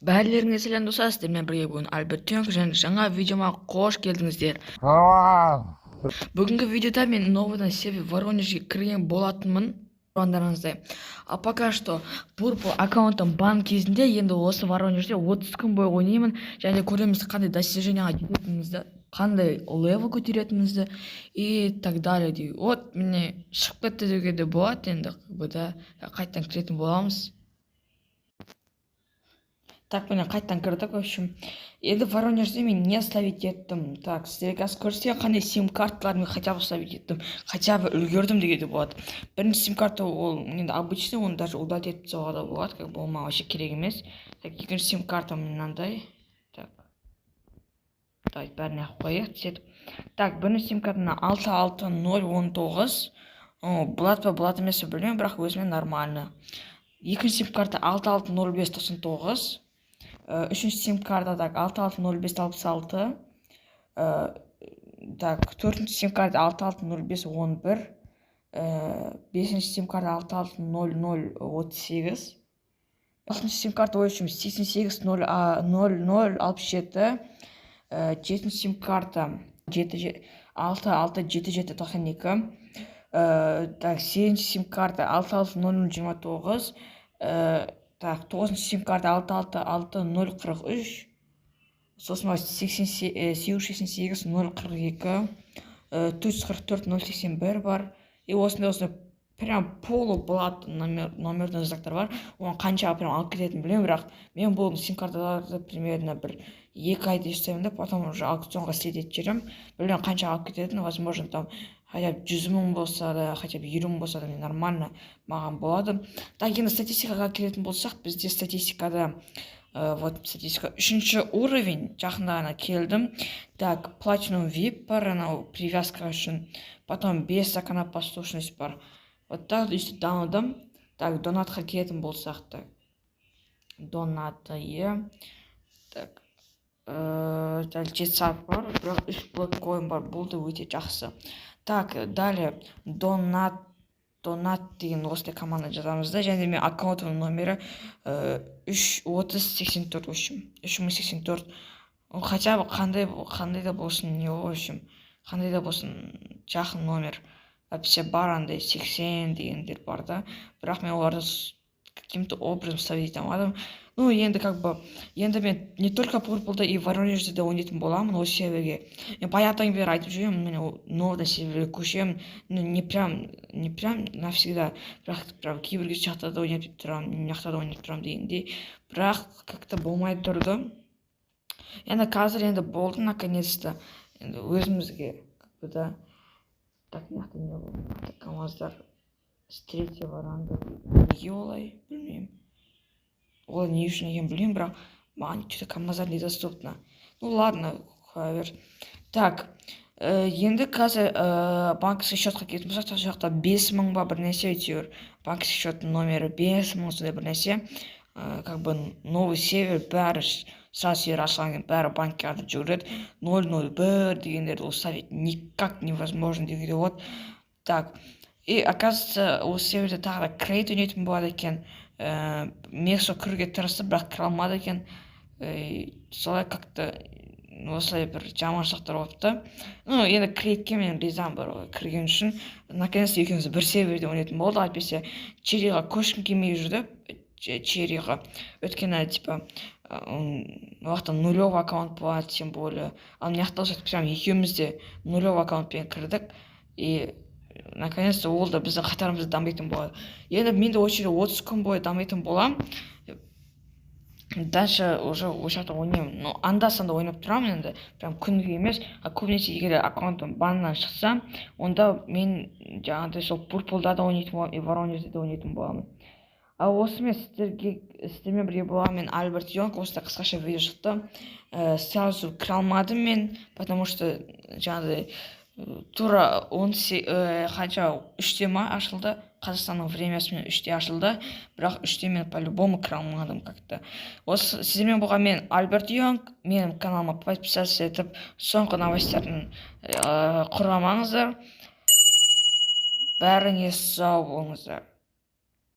Бәрілеріңе сәлем достар, сіздермен бірге бүгін Альберт Тюнг және жаңа видеома қош келдіңіздер. Бүгінгі видеода мен новыйдан сервер Воронежге кірген болатынмын. Андарыңыздай. А пока что Purple аккаунтым бан кезінде енді осы Воронежде 30 күн бойы ойнаймын және көреміз қандай достиженияға жететінімізді, қандай левел көтеретінімізді и так далее дейді. Вот міне шығып кетті деуге де болады енді, қайтадан кіретін боламыз. Так, міне қайттан кірдік, в общем. Енді Воронежде мен не ставить еттім. Так, сіздерге қазір көрсетейін қандай сим-карталармен хотя бы ставить еттім. Хотя бы үлгердім деуге де болады. Бірінші сим-карта ол енді обычный, оны даже удалить етіп тастауға да болады, как бы ол маған вообще керек емес. Так, екінші сим-карта мынандай. Так. Давайте бәріне қояйық, сөйтіп. Так, бірінші сим-картаны 66019. Болады па, болады емес пе білмеймін, бірақ өзіме нормально. Екінші сим-карта 660599. Үшінші сим-карта так 660566. Так, төртінші сим-карта 660511. Бесінші сим-карта 660038. Алтыншы сим-карта в общем 880067. Жетінші сим-карта 667792. Так, сегізінші сим-карта 660029. Так, 9-шы сим-карта 666043. Сосын 8688042. 444 бар. И осындай прям полу болады номерный знактар бар. Оған қанша прям алып кететінін білемін, бірақ мен бұл сим-карталарды примерно бір 2 айда жасаймын да, потом уже аукционға слететіп жүремін. Білмеймін қанша алып кететінін, возможно там хотя бы 100 мың болса да, хотя бы 20 мың болса да нормально маған болады. Так, енді статистикаға келетін болсақ, бізде статистикада вот статистика 3-ші уровень жақында ғана келдім. Так, Platinum VIP бар, анау привязка үшін. Потом 5 законопослушность бар. Вот так өйстіп дамыдым. Так, донатқа келетін болсақ, так. Донаты. Так. Дәл 7 сағат бар, бірақ 3 блок койын бар, болды өте жақсы. Так, далее донат деген осындай команда жазамыз да, және мен аккаунтымның номері 3084, в общем 3084. Хотя бы қандай да болсын, не в общем, қандай да болсын жақын номер. Вообще бар андай 80 дегендер бар да, бірақ мен оларды каким-то образом ставить алмадым. Ну, енді как бы, енді мен не только Purple'да и Воронежде де ойнайтын боламын осы серверге. Мен баяғыдан бері айтып жүремін, мен новый серверге көшемін. Ну, не прям навсегда, бірақ прям кейбір жақта да ойнап тұрамын, мына жақта да ойнап тұрамын дегендей. Бірақ как-то болмай тұрды. Енді қазір енді болды наконец-то. Енді өзімізге как бы да. Так, мына жақта не болды? КамАЗдар с 3-го ранга. Неге олай? Білмеймін. Олай не үшін екенін білмеймін, бірақ маған что-то КамАЗдар недоступно. Ну ладно, қоя бер. Так, енді қазір банковский счетқа кетіп болсақ, сол жақта 5 мың ба бір нәрсе әйтеуір. Банковский счеттің номері 5 мың сондай бір нәрсе. Как бы новый сервер бәрі сразу сервер ашылған, бәрі банктерді жүгіреді. 001 дегендерді установить никак невозможно деуге болады. Так, и оказывается осы серверде тағы да крейт ойнайтын болады екен. Мен сол кіруге тырысып, бірақ кіре алмады екен. Солай как-то осылай бір жаманшылықтар болыпты. Ну, енді крейтке мен ризамын бар кірген үшін. Наконец-то екеуміз бір серверде ойнайтын болды. Әйтпесе Черриға көшкім келмей жүрді. Черриға. Өйткені типа уақытта нулевый аккаунт болады, тем более. Ал мына жақта болса прям екеуміз де нулевый аккаунтпен кірдік. И наконец-то ол да біздің қатарымызда дамитын болады. Енді мен де очередь 30 күн бойы дамитын боламын. Дальше уже осы жақта ойнаймын. Ну, анда-санда ойнап тұрамын енді, прям күніге емес. Көбінесе егер аккаунтым баннан шықса, онда мен жаңағыдай сол Purple'да да ойнайтын боламын, и Воронежде де ойнайтын боламын. Ал осы мен сіздермен бірге боламын, мен Альберт Тюнг, осында қысқаша видео шықты. Сразу кіре алмадым мен, потому что жаңағыдай тура 3-те ма ашылды, Қазақстанның времясымен 3-те ашылды, бірақ 3-те мен по-любому кіре алмадым как-то. Осы сіздермен болған мен Альберт Тюнг, менің каналыма подписаться етіп, соңғы новостьтерін құрамаңыздар. Бәріңе сау болыңыздар.